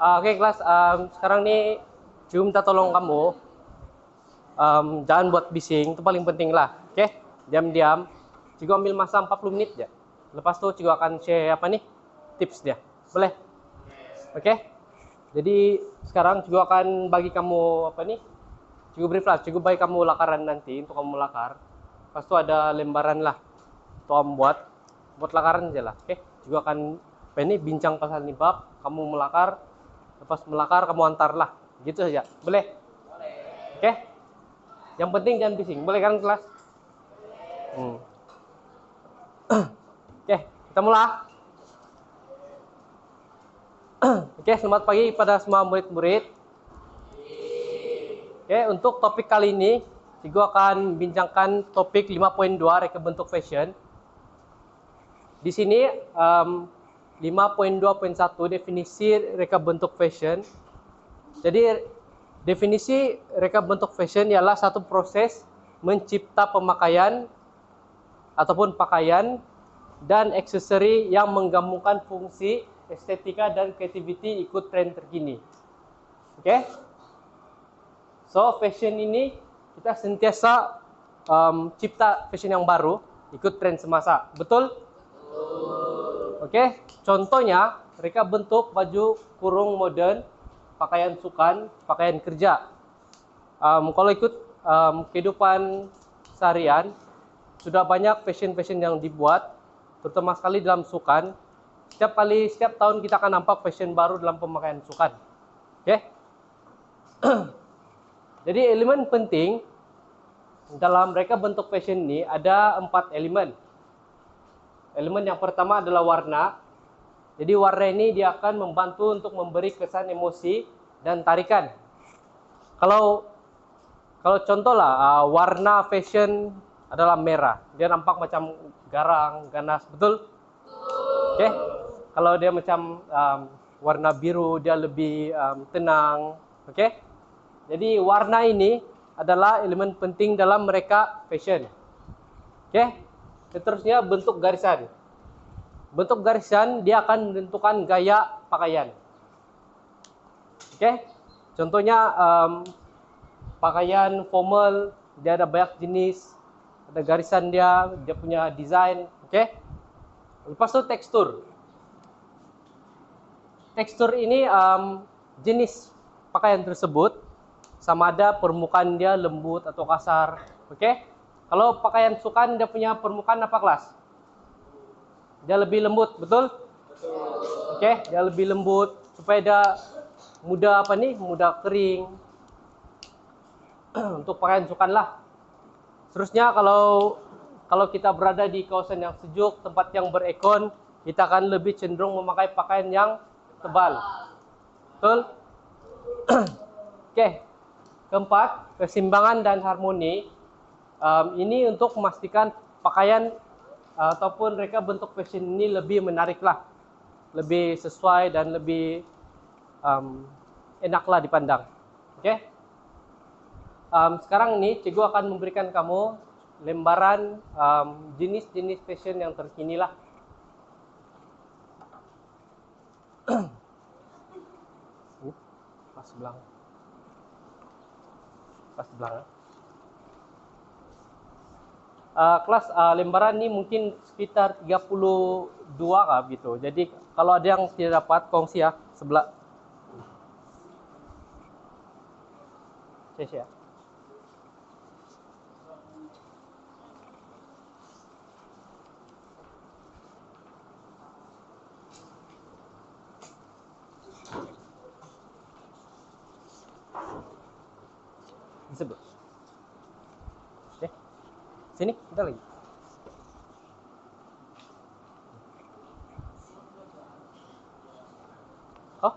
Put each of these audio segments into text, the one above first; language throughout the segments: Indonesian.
Oke kelas, sekarang nih Cium minta tolong kamu, jangan buat bising, itu paling penting lah. Oke, diam-diam. Cigo ambil masa 40 menit ya. Lepas itu Cigo akan share apa nih tips dia. Boleh? Oke. Jadi sekarang Cigo akan bagi kamu apa nih? Cigo brief lah. Cigo bagi kamu lakaran nanti untuk kamu lakar. Lepas itu ada lembaran lah. Tuh kamu buat lakaran aja lah. Oke. Cigo akan apa ini bincang pasal nih bab. Kamu melakar. Lepas melakar kamu antar lah. Gitu saja. Boleh? Boleh. Oke. Yang penting jangan bising. Boleh kan kelas? Oke, kita mulai. Oke, selamat pagi pada semua murid-murid. Oke, untuk topik kali ini, Cigo akan bincangkan topik 5.2 reka bentuk fashion. Di sini 5.2.1 definisi reka bentuk fashion. Jadi definisi reka bentuk fashion ialah satu proses mencipta pemakaian ataupun pakaian dan aksesori yang menggabungkan fungsi, estetika, dan creativity ikut tren terkini. Oke? So, fashion ini kita sentiasa cipta fashion yang baru, ikut tren semasa. Betul? Oke? Contohnya, mereka bentuk baju kurung modern, pakaian sukan, pakaian kerja. Kalau ikut kehidupan seharian, sudah banyak fashion-fashion yang dibuat, terutama sekali dalam sukan. Setiap tahun kita akan nampak fashion baru dalam pemakaian sukan. Oke? Jadi elemen penting dalam reka bentuk fashion ini ada 4 elemen. Elemen yang pertama adalah warna. Jadi warna ini dia akan membantu untuk memberi kesan emosi dan tarikan. Kalau contoh lah, warna fashion adalah merah. Dia nampak macam garang, ganas, betul? Oke. Kalau dia macam warna biru, dia lebih tenang. Oke. Jadi warna ini adalah elemen penting dalam mereka fashion. Oke. Seterusnya bentuk garisan. Bentuk garisan dia akan menentukan gaya pakaian. Oke. Contohnya pakaian formal, dia ada banyak jenis, ada garisan dia punya desain. Oke. Lepas itu tekstur. Tekstur ini jenis pakaian tersebut, sama ada permukaan dia lembut atau kasar. Oke. Kalau pakaian sukan dia punya permukaan apa kelas? Dia lebih lembut, betul? Oke, dia lebih lembut supaya dia mudah mudah kering. Untuk pakaian sukan lah. Terusnya kalau kita berada di kawasan yang sejuk, tempat yang berekon, kita akan lebih cenderung memakai pakaian yang tebal. Betul? Oke. Keempat, keseimbangan dan harmoni. Ini untuk memastikan pakaian ataupun reka bentuk fashion ini lebih menarik lah. Lebih sesuai dan lebih enaklah dipandang. Oke? Sekarang ini Cikgu akan memberikan kamu lembaran jenis-jenis fashion yang terkini lah. Pas belakang. Kelas lembaran ini mungkin sekitar 32 kah gitu. Jadi kalau ada yang tidak dapat kongsi ya sebelah. Ya. Disebut. Oke. Sini, kita lagi. Oh.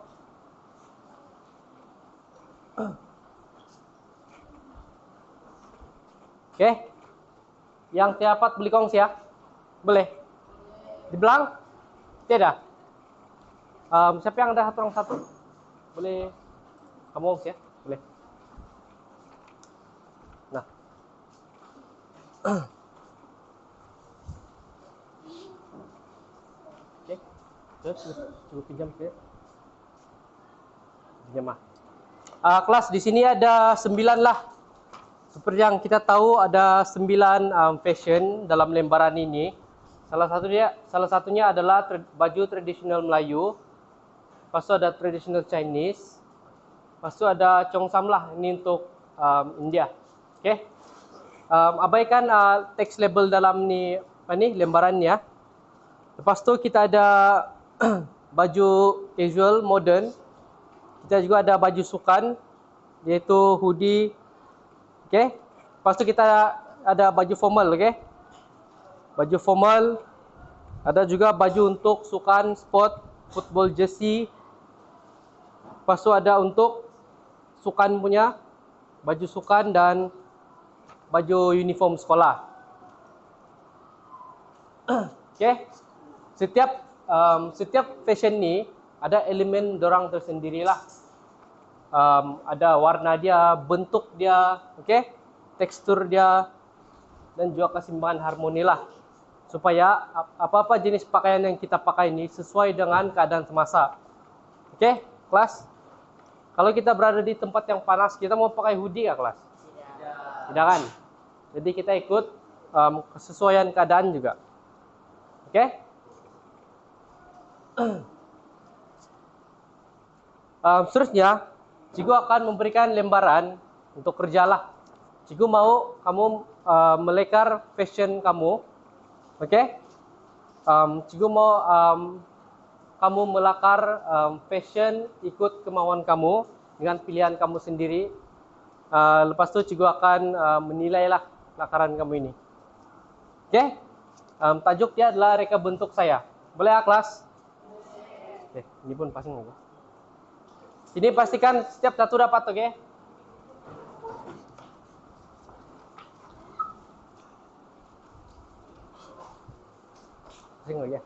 Oke. Yang tidak dapat beli kongsi ya? Boleh. Di belakang? Tidak. Siapa yang ada orang satu? Boleh kamu kongsi ya? Boleh. Nah. Oke. Terus coba pinjam ke. Jemaah. Kelas di sini ada 9 lah. Seperti yang kita tahu ada 9 fashion dalam lembaran ini. Salah satunya adalah baju tradisional Melayu. Lepas itu ada traditional Chinese. Lepas itu ada Cheongsam lah, ini untuk India. Oke. Abaikan teks label dalam ni lembarannya. Lepas tu kita ada baju casual modern. Kita juga ada baju sukan iaitu hoodie. Okey. Lepas tu kita ada baju formal, okey. Baju formal, ada juga baju untuk sukan sport, football jersey. Lepas tu ada untuk sukan punya baju sukan dan baju uniform sekolah. Okey. Setiap fashion ni ada elemen dorang tersendirilah. Ada warna dia, bentuk dia, okey, tekstur dia dan juga keseimbangan harmoni lah. Supaya apa-apa jenis pakaian yang kita pakai ini sesuai dengan keadaan semasa. Okey, kelas. Kalau kita berada di tempat yang panas, kita mau pakai hoodie nggak, kelas? Tidak kan? Jadi kita ikut kesesuaian keadaan juga. Okey? Seterusnya, cikgu akan memberikan lembaran untuk kerjalah. Cikgu mau kamu melekar fashion kamu. Okey? Cikgu mau kamu melakar fashion ikut kemauan kamu dengan pilihan kamu sendiri. Lepas tu cikgu akan menilailah lakaran kamu ini. Okey? Tajuk dia adalah reka bentuk saya. Boleh ya, kelas? Okay, ini pun pasang lagi. Ini pastikan setiap satu dapat, okey? Pasang lagi ya.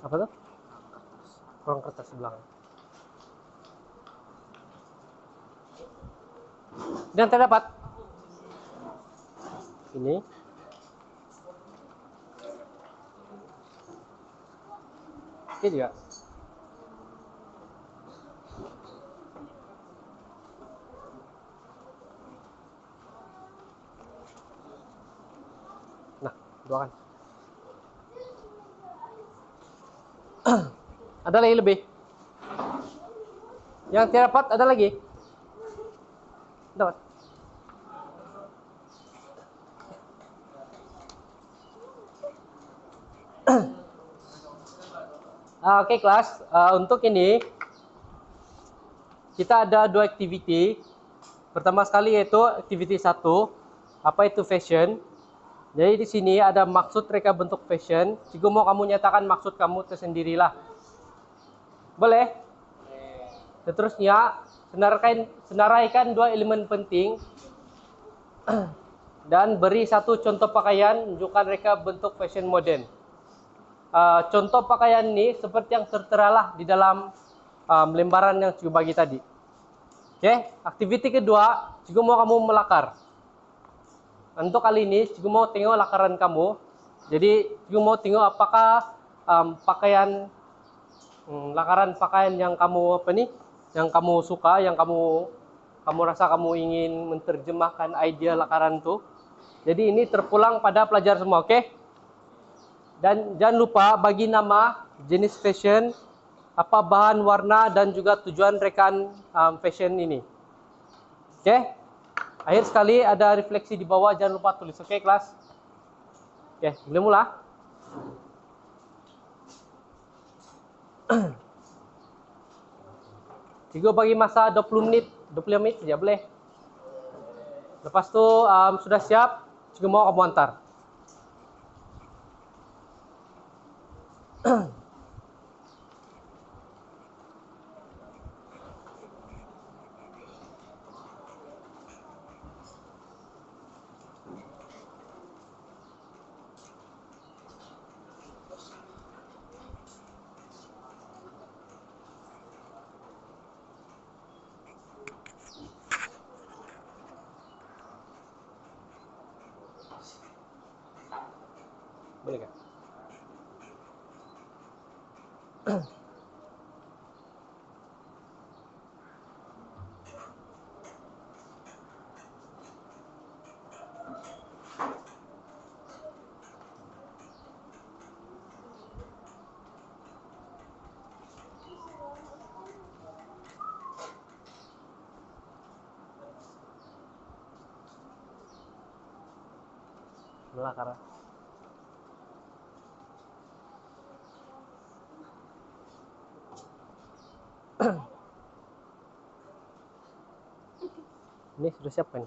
Apa tuh? Kurang kertas belakang. Dan terdapat ini. Oke juga. Nah, dua kan. Ada lagi lebih? Yang terdapat ada lagi? Dapat. Oke, kelas. Untuk ini kita ada 2 aktiviti. Pertama sekali yaitu aktiviti 1. Apa itu fashion? Jadi di sini ada maksud reka bentuk fashion. Cikgu mau kamu nyatakan maksud kamu tersendirilah. Boleh? Seterusnya, senaraikan 2 elemen penting dan beri 1 contoh pakaian menunjukkan reka bentuk fashion modern. Contoh pakaian ini seperti yang terteralah di dalam lembaran yang cikgu bagi tadi. Oke, aktiviti kedua, cikgu mau kamu melakar. Untuk kali ini, cikgu mau tengok lakaran kamu. Jadi, cikgu mau tengok apakah lakaran pakaian yang kamu yang kamu suka, yang kamu rasa kamu ingin menerjemahkan idea lakaran itu. Jadi ini terpulang pada pelajar semua, oke? Dan jangan lupa bagi nama, jenis fashion, apa bahan warna dan juga tujuan rekan fashion ini. Oke? Akhir sekali ada refleksi di bawah, jangan lupa tulis, oke kelas? Oke, boleh mula? Cikgu bagi masa 20 menit saja boleh. Lepas tu sudah siap, cikgu mau kamu antar. Melakar. Ini sudah siap kan?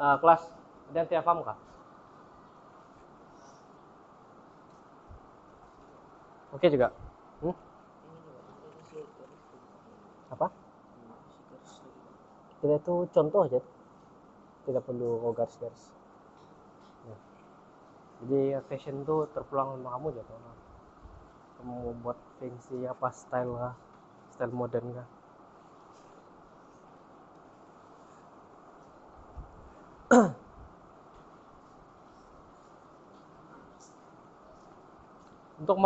Kelas, ada yang tidak paham kah? Oke juga. Apa? Tidak, itu contoh aja, tidak perlu garis-garis. Ya. Jadi fashion itu terpulang sama kamu aja, kamu mau buat fancy apa, style kah, style modern kah. Untuk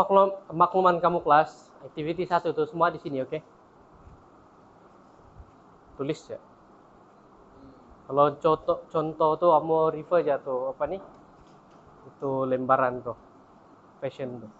makluman kamu kelas, activity 1 itu semua di sini, oke? Tulis ya. Kalau contoh tuh kamu refer aja tuh, apa nih? Itu lembaran tuh, fashion tuh.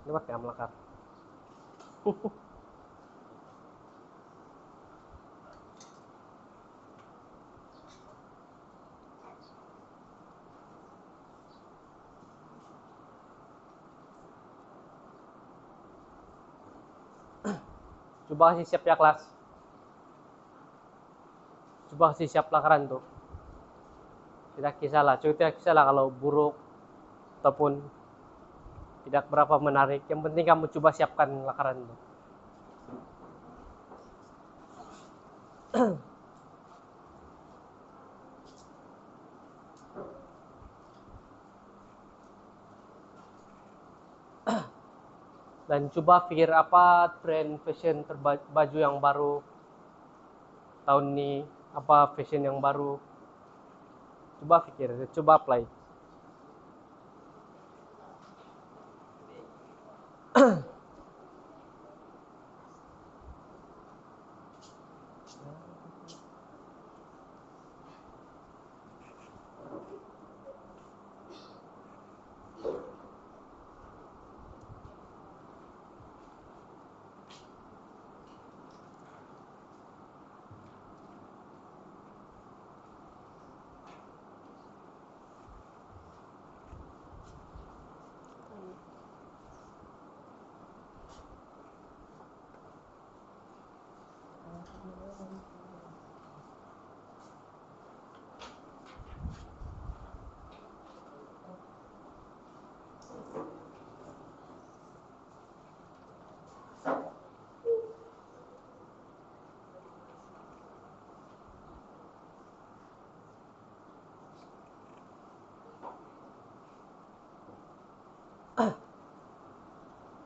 Lewat ya melakar. Coba kasih siap ya kelas. Coba kasih siap lakaran tuh. Tidak kisahlah, tidak kisahlah kalau buruk ataupun tidak berapa menarik. Yang penting kamu coba siapkan lakaran tuh. Dan coba pikir apa tren fashion baju yang baru tahun ini, apa fashion yang baru. Coba pikir, coba apply.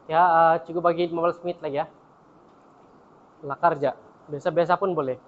Ya, cukup bagi 15 menit lagi ya. Lakar aja. Biasa-biasa pun boleh.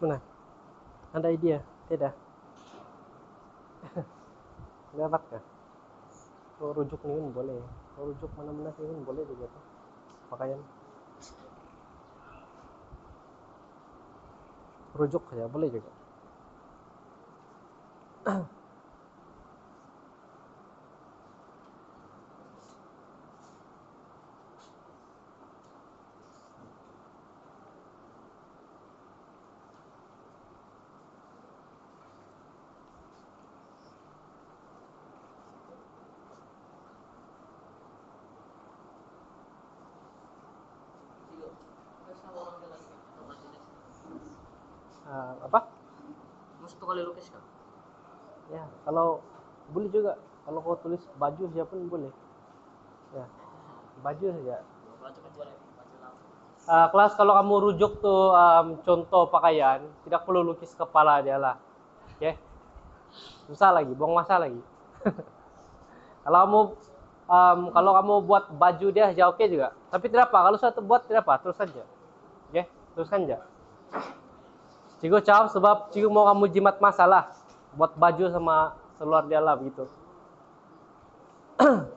Mana? Ada idea? Tidak. Dapat kah? Kalau rujuk nih pun boleh. Kalau rujuk mana-mana sih pun boleh juga tuh. Pakaian. Rujuk ya boleh juga. Apa? Mau satu kali lukis kak? Ya, kalau boleh juga. Kalau kau tulis baju saja pun boleh. Ya, baju saja. Baju kan boleh, baju lama. Kelas kalau kamu rujuk tuh contoh pakaian, tidak perlu lukis kepala dia lah. Oke? Susah lagi, buang masa lagi. Kalau kamu buat baju dia aja oke juga. Tapi tidak apa, kalau satu buat tidak apa, terus saja. Oke? Teruskan aja. Cigo caw sebab cigo mau kamu jimat masalah buat baju sama seluar dia lah begitu. Hmm?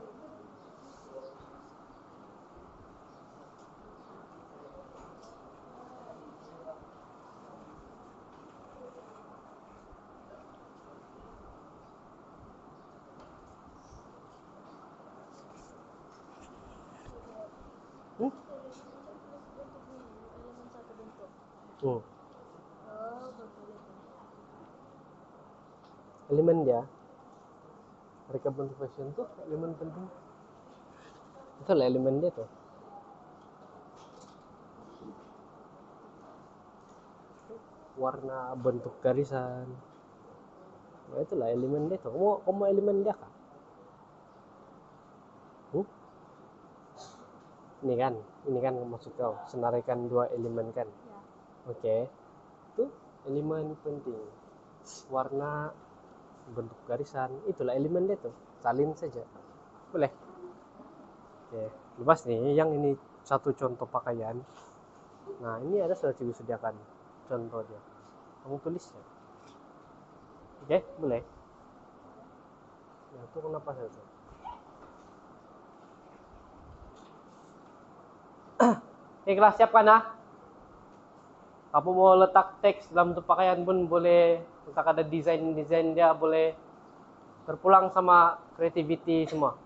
Elemen dia, mereka bentuk fashion tuh elemen penting. Itu lah elemen dia tuh. Warna, bentuk garisan. Nah, itulah elemen dia tuh. Kamu elemen dia kah? Ini kan maksud kau senaraikan dua elemen kan? Ya. Oke. Itu elemen penting. Warna, bentuk garisan, itulah elemen dia tuh. Salin saja. Boleh. Oke. Lepas nih, yang ini satu contoh pakaian. Nah, ini ada sudah cikgu sediakan contohnya. Kamu tulis ya. Oke, boleh. Nah, itu kenapa saya tuh? Kelas siapkan ah. Kamu mau letak teks dalam bentuk pakaian pun boleh. Letak ada desain dia boleh. Terpulang sama creativity semua.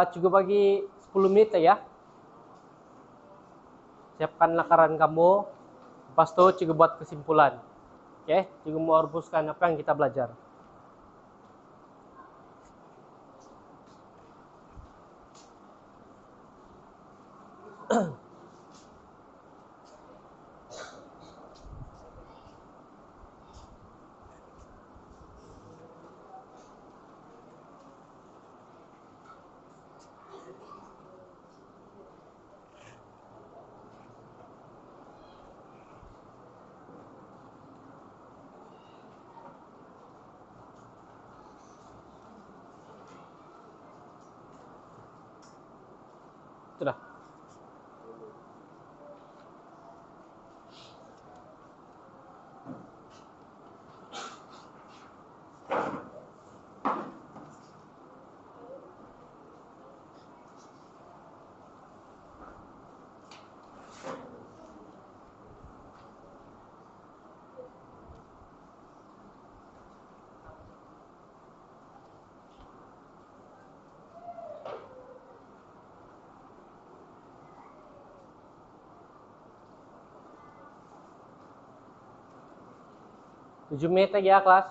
Cukup bagi 10 menit ya. Siapkan lakaran kamu. Lepas itu cukup buat kesimpulan. Oke, cukup mau rumuskan apa yang kita belajar. Sudah. Tujuh menit lagi ya kelas.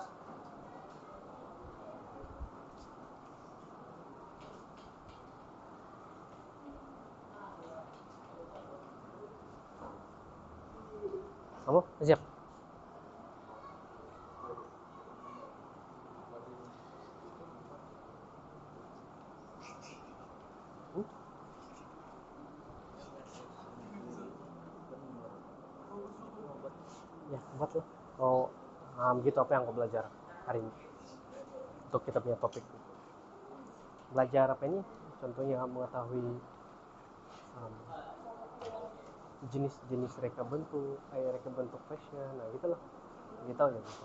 Kamu siap? Ya, buat lah. Oh, gitu apa yang kau belajar hari ini untuk kita punya topik. Belajar apa ini? Contohnya mengetahui um, jenis-jenis reka bentuk, reka bentuk fashion, nah gitulah. Gitu aja gitu.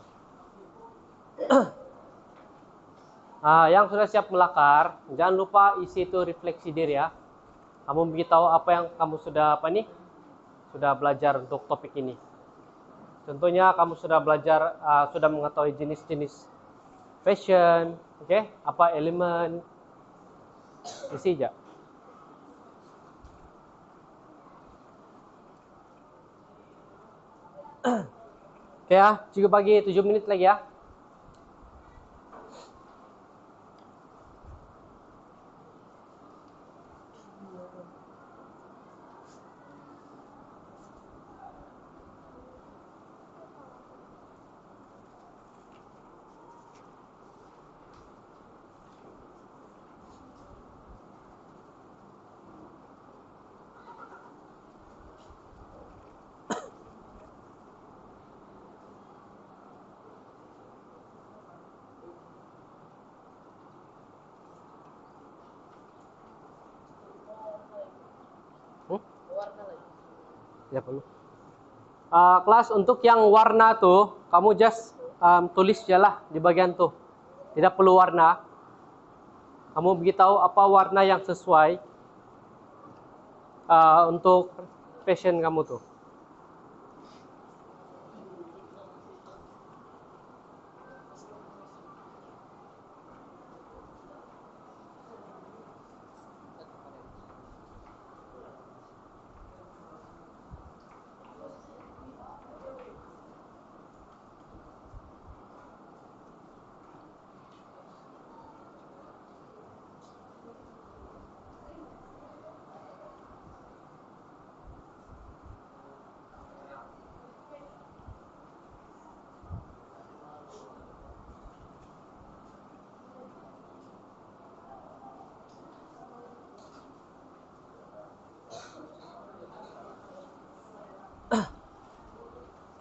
Yang sudah siap melakar, jangan lupa isi itu refleksi diri ya. Kamu beritahu apa yang kamu sudah sudah belajar untuk topik ini. Contohnya kamu sudah belajar, sudah mengetahui jenis-jenis fashion, oke? Apa elemen, isi aja. Oke ya, juga bagi 7 menit lagi ya. Warna lagi. Ya perlu. Kelas untuk yang warna tuh, kamu just tulis aja lah di bagian tuh. Tidak perlu warna. Kamu beritahu apa warna yang sesuai untuk fashion kamu tuh.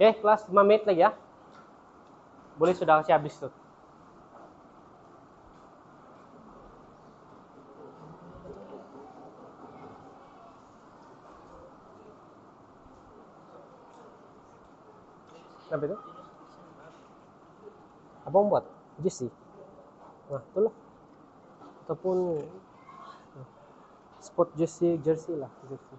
Oke, kelas 5 menit lagi ya. Boleh sudah kasih habis tuh. Apa itu? Apa membuat? Jersey. Nah, itulah. Ataupun sport jersey lah. Jersey.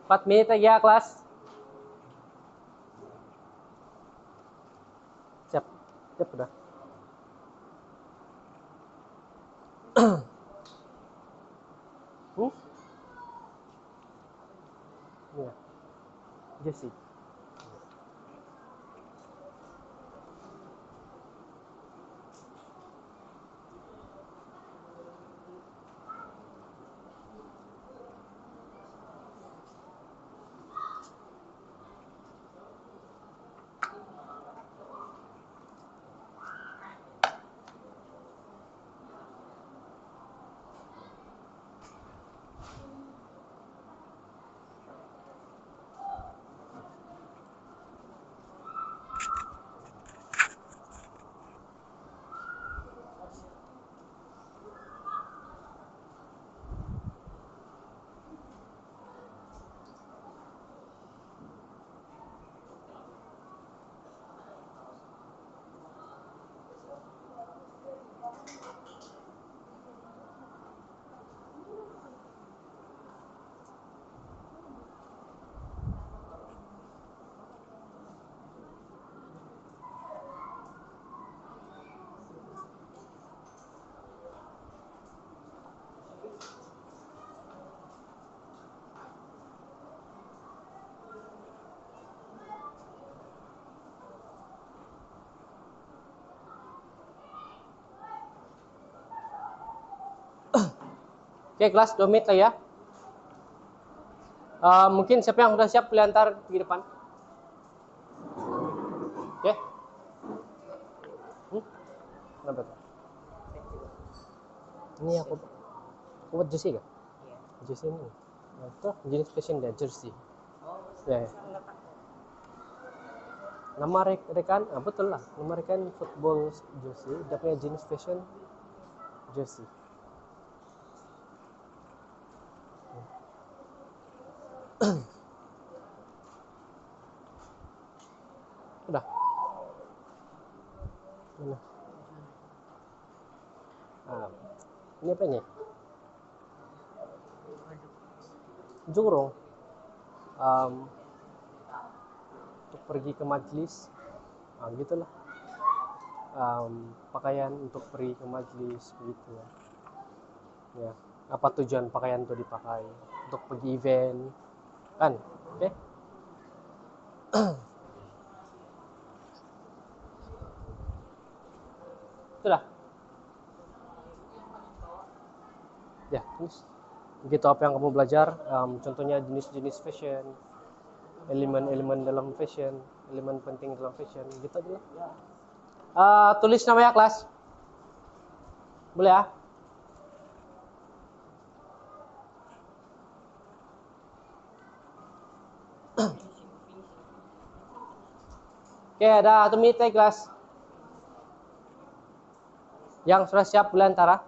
Empat menit lagi ya kelas. Siap. Siap udah. Iya. Jersey. Oke, kelas 2 menit lah ya. Mungkin siapa yang sudah siap boleh antar di depan. Oke. Kenapa tuh? Ini aku buat jersey kah? Jersey ini. Nah, itu jenis fashion dia, jersey. Ya, ya. Nama rekan, betul lah. Nama rekan football jersey, dia punya jenis fashion jersey. Udah. Mana? Ini apa ini? Jurung. Untuk pergi ke majelis, gitulah. Pakaian untuk pergi ke majelis begitu ya. Ya, apa tujuan pakaian itu dipakai? Untuk pergi event, kan? Oke? Sudah. Ya, terus begitu apa yang kamu belajar, contohnya jenis-jenis fashion, elemen-elemen dalam fashion, elemen penting dalam fashion, gitu aja lah. Tulis namanya kelas, boleh ya? Oke, ada 1 menit lagi kelas. Yang sudah siap boleh antara.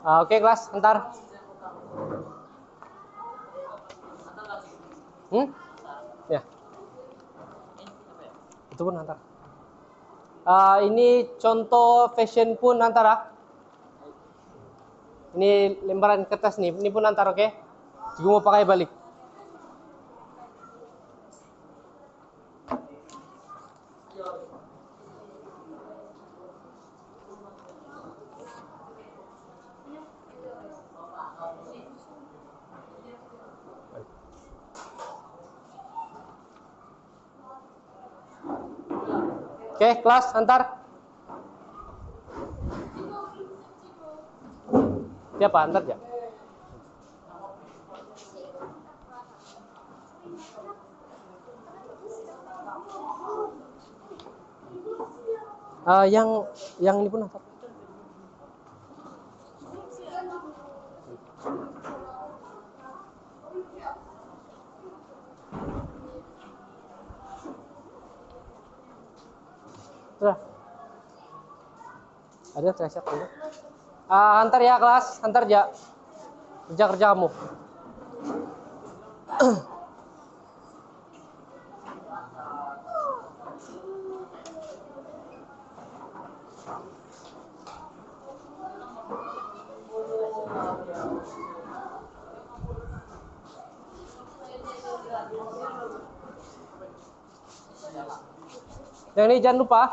Oke, kelas, bentar. Ya. Itu pun antar. Ini contoh fashion pun antar ya. Ini lembaran kertas nih, ini pun antar, oke? Juga mau pakai balik. Oke, kelas, antar. Siapa? Antar ya? Yang ini pun antar. Sudah. Ada siap dulu. Antar ya kelas, antar ya. Kerja kamu. Yang ini jangan lupa.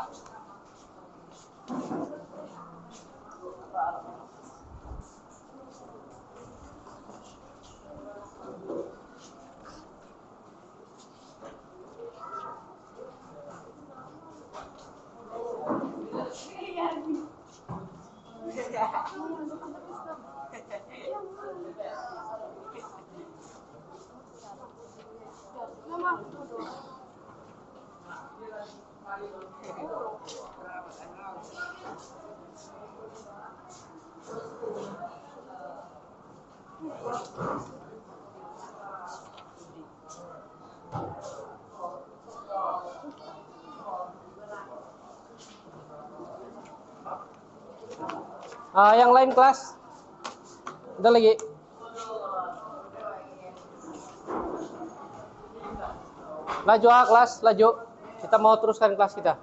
Yang lain kelas. Ada lagi. Laju kelas, laju. Kita mau teruskan kelas kita.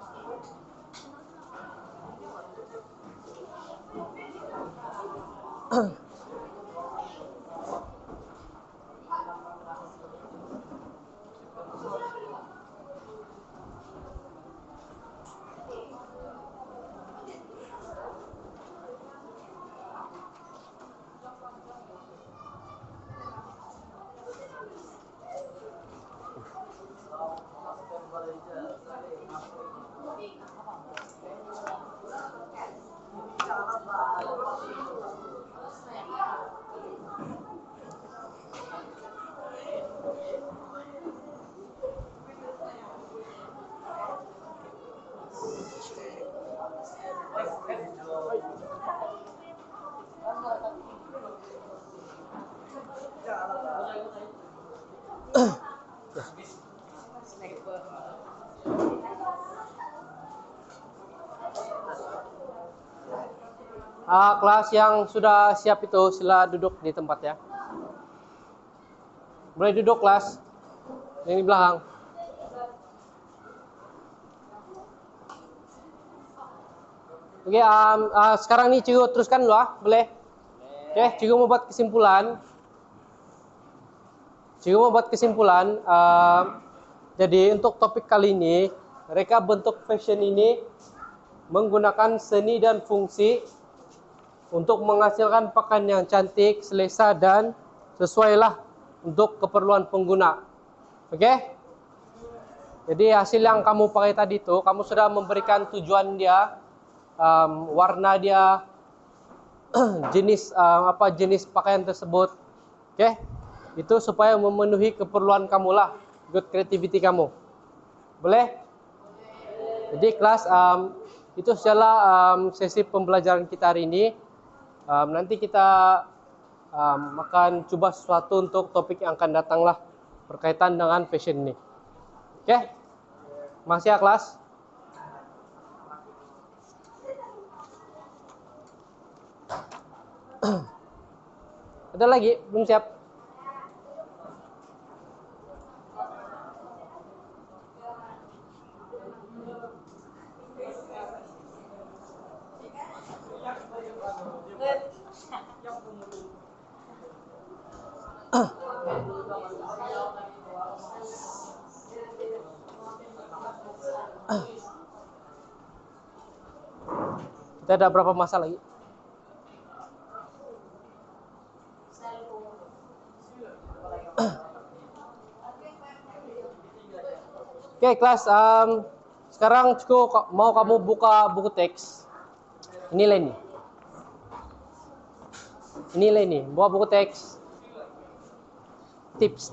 Kelas yang sudah siap itu sila duduk di tempat ya. Boleh duduk kelas yang di belakang. Oke, sekarang nih Cigo teruskan dulu boleh? Oke, Cigo mau buat kesimpulan. Jadi untuk topik kali ini, mereka bentuk fashion ini menggunakan seni dan fungsi untuk menghasilkan pakaian yang cantik, selesa, dan sesuailah untuk keperluan pengguna. Oke? Jadi hasil yang kamu pakai tadi itu, kamu sudah memberikan tujuan dia, warna dia, jenis jenis pakaian tersebut. Oke? Itu supaya memenuhi keperluan kamu lah, good creativity kamu. Boleh? Jadi kelas itu adalah sesi pembelajaran kita hari ini. Nanti kita akan coba sesuatu untuk topik yang akan datang lah berkaitan dengan fashion ini. Oke? Masih ya kelas? Ada lagi? Belum siap? Kita ada berapa masa lagi? Oke, kelas. Sekarang cukup mau kamu buka buku teks. Inilah ini. Inilah ini. Buka buku teks. Tips.